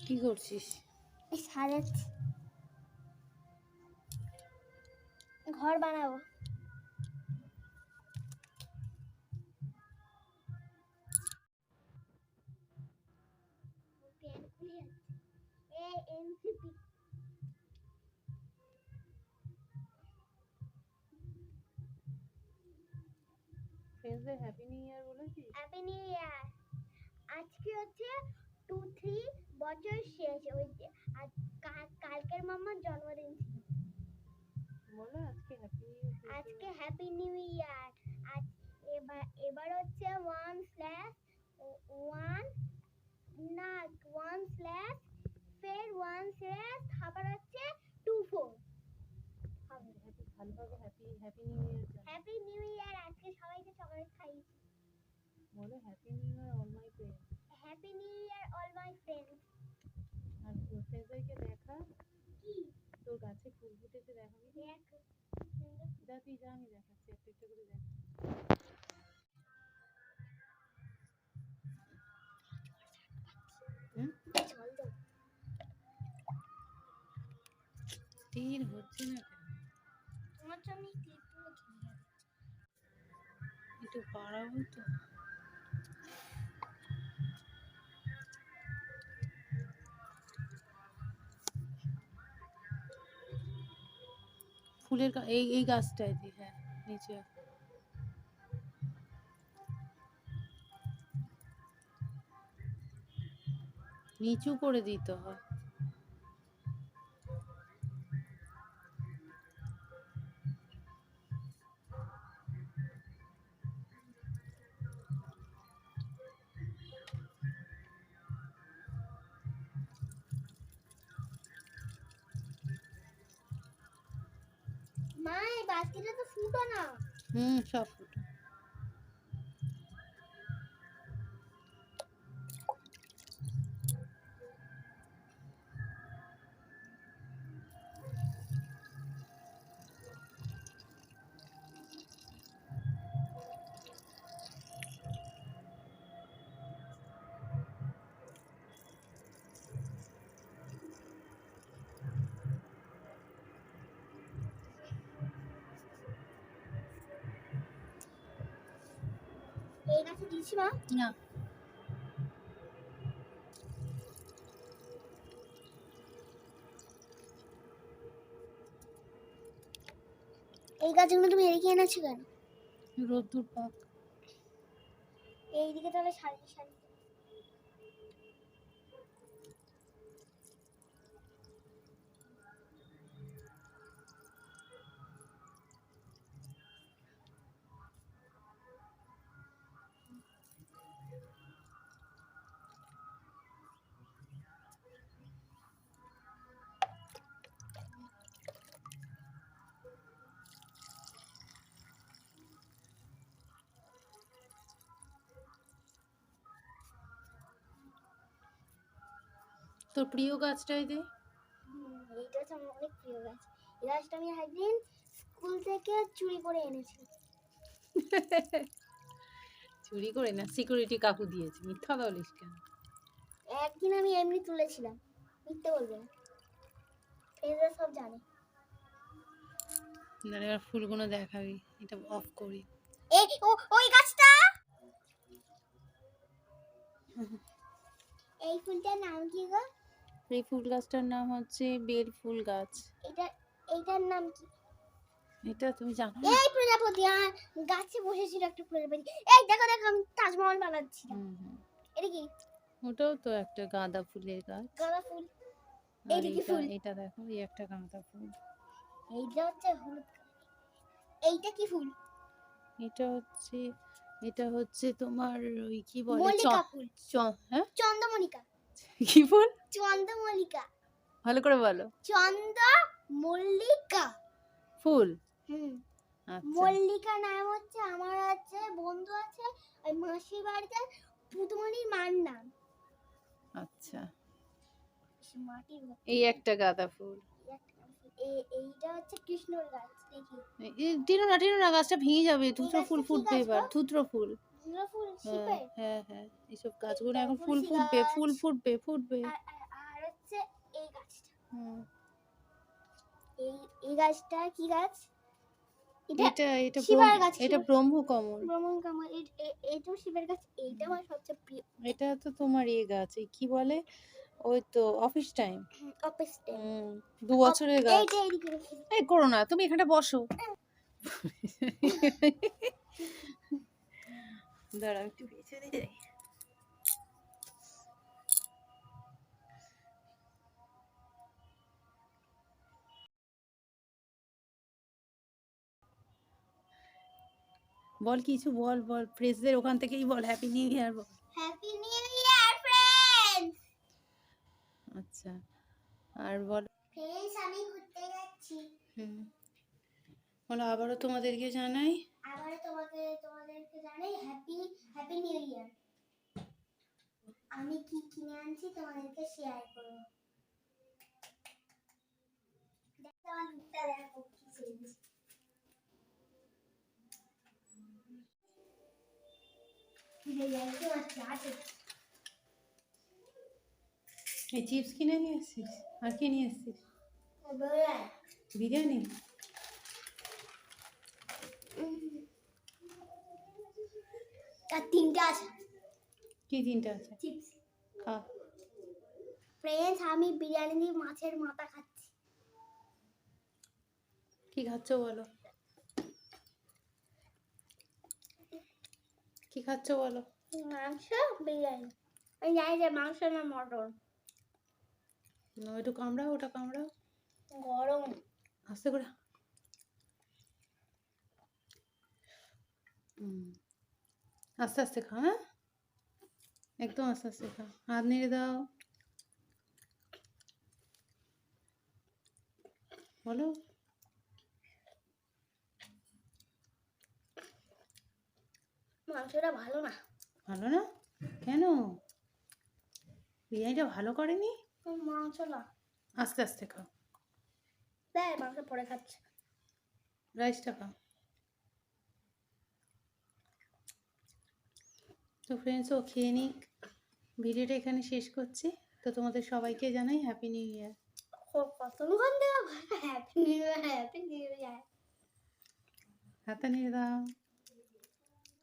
কি করছিস? সাজাচ্ছি, ঘর বানাবো। ফ্রেন্ডসদের হ্যাপি নিউ ইয়ার বলেছিস? Happy new year. আজকে হচ্ছে 2-3 বছর শেষ। ওই যে কালকের মামার জন্মদিন ছিল। বলো আজকে হ্যাপি নিউ ইয়ার। আজকে হ্যাপি নিউ ইয়ার। আজ এবার হচ্ছে 1/1 না 1/ ফের 1/ আবার হচ্ছে 24 হবে। ভালোভাবে happy new year. Happy new year. আজকে সবাইকে চকলেট খাইয়েছি। বলো happy new year all my friends. Happy new year all my friends. আর তোর ফ্রেন্ডসদেরকে দেখা কি তোর গাছে ফুল ফুটেছে দেখাবি? দেখ যা তুই যা, আমি দেখাচ্ছি একটা একটা করে দেখ। জল দাও। তীর হচ্ছে না কেন? তোমার তো আমি ক্লিপগুলো কিনে একটু বাড়াবো তো। ফুলের এই গাছটায় দি। হ্যাঁ নিচে নিচু করে দিতে হয়। মা এই বাস্কেটে তো ফুটো না। সব ফুটো। এই গাছে দিয়েছি মা? না এই গাছগুলো তুমি রেখে এনেছো কেন? রোদ্দুর পাক। এইদিকে তাহলে সারি সারি। তোর প্রিয় গাছটাই দে। এইটা হচ্ছে আমার অনেক প্রিয় গাছ। এই গাছটা আমি একদিন স্কুল থেকে চুরি করে এনেছি। চুরি করে না, সিকিউরিটি কাকু দিয়েছে। মিথ্যা বলিস কেন? একদিন আমি এমনি তুলেছিলাম, মিথ্যে বলবে না, ফেসবুক সব জানে। দাঁড়া এবার ফুলগুলো দেখাবি। এটা অফ করি। এই ওই গাছটা, এই ফুলটার নাম কি গো? এই ফুল গাছটার নাম হচ্ছে বেল ফুল গাছ। এইটার নাম কি? এটা তুমি জানো? এই প্রজাপতি গাছে বসেছিল একটা প্রজাপতি। এই দেখো দেখো আমি তাজমহল বানাচ্ছিলাম। এটা কি? ওটাও তো একটা গাঁদা ফুলের গাছ। গাঁদা ফুল। আর এইটা কি ফুল? এটা দেখো, এই একটা গাঁদা ফুল। এইটা হচ্ছে হলুদ। এইটা কি ফুল? এটা হচ্ছে তোমার ওই কি বলে, মল্লিকা ফুল। হ্যাঁ চন্দ্রমল্লিকা। কি ফুল? চন্দ্রমল্লিকা। ভালো করে বলো। চন্দ্রমল্লিকা ফুল। আচ্ছা। মল্লিকা নাম হচ্ছে, আমার আছে বন্ধু আছে ওই মাসির বাড়িতে পুতুমণির মার নাম। আচ্ছা। মাটির এই একটা গাঁদা ফুল। এইটা হচ্ছে কৃষ্ণর গাছ। দেখি টিনো না গাছটা ভেঙে যাবে। ধুত্র ফুল ফুটবে এবার। ধুত্র ফুল। ধুত্র ফুল শিপে। হ্যাঁ এইসব গাছগুলো এখন ফুল ফুটবে। আর হচ্ছে এই গাছটা। হুম। এই গাছটা কি গাছ? এটা এটা শিবার গাছ। এটা ব্রহ্মকমল। ব্রহ্মকমল। এইটাও শিবের গাছ। এইটা আমার সবচেয়ে প্রিয়। এটা তো তোমার গাছ, এই কি বলে, ওই তো অফিস টাইম। Office time. 2 বছরের গাছ। এইটা এইদিকে রেখে। এই করো না, তুমি এখানে বসো। দাঁড়াও একটু পেছনে যাই। বল কিছু, বল বল, ফ্রেন্ডসদের ওখান থেকেই বল হ্যাপি নিউ ইয়ার বল। Happy new year friends. আচ্ছা, আর বল। ফ্রেন্ডস আমি ঘুরতে যাচ্ছি। বলো আবারও তোমাদেরকে জানাই। তোমাদেরকে জানাই হ্যাপি নিউ ইয়ার। আমি কি কিনে আনছি তোমাদেরকে শেয়ার করব। দেখো আমার লুকটা দেখো কি চেঞ্জ। এই চিপস কিনে নিয়ে এসছিস, আর কি নিয়ে এসছিস? বিরিয়ানি। আর তিনটা আছে। কি 3টা আছে? চিপস। খা। ফ্রেন্ডস আমি বিরিয়ানি দিয়ে মাছের মাথা খাচ্ছি। কি খাচ্ছ বলো, কি খাচ্ছ বলো? মাংস বিরিয়ানি। আমি জানি যে মাংস না মটন। একটু কামড়াও, ওটা কামড়াও। গরম। আস্তে করে। আস্তে আস্তে খা, হ্যাঁ একদম আস্তে আস্তে খা। হাত নেড়ে দাও, বলো। মাংসটা ভালো না। ভালো না কেন? বিরিয়ানিটা ভালো করেনি? মাংস না। আস্তে আস্তে খাও। দেখ মাংস পরে খাচ্ছে। রাইসটা খাও। তো ফ্রেন্ডস, ও খেয়ে নিক, ভিডিওটা এখানে শেষ করছি। তো তোমাদের সবাইকে জানাই হ্যাপি নিউ ইয়ার। কতক্ষণ দেওয়া happy new year happy new ইয়ার। হাতে নিয়ে দাও।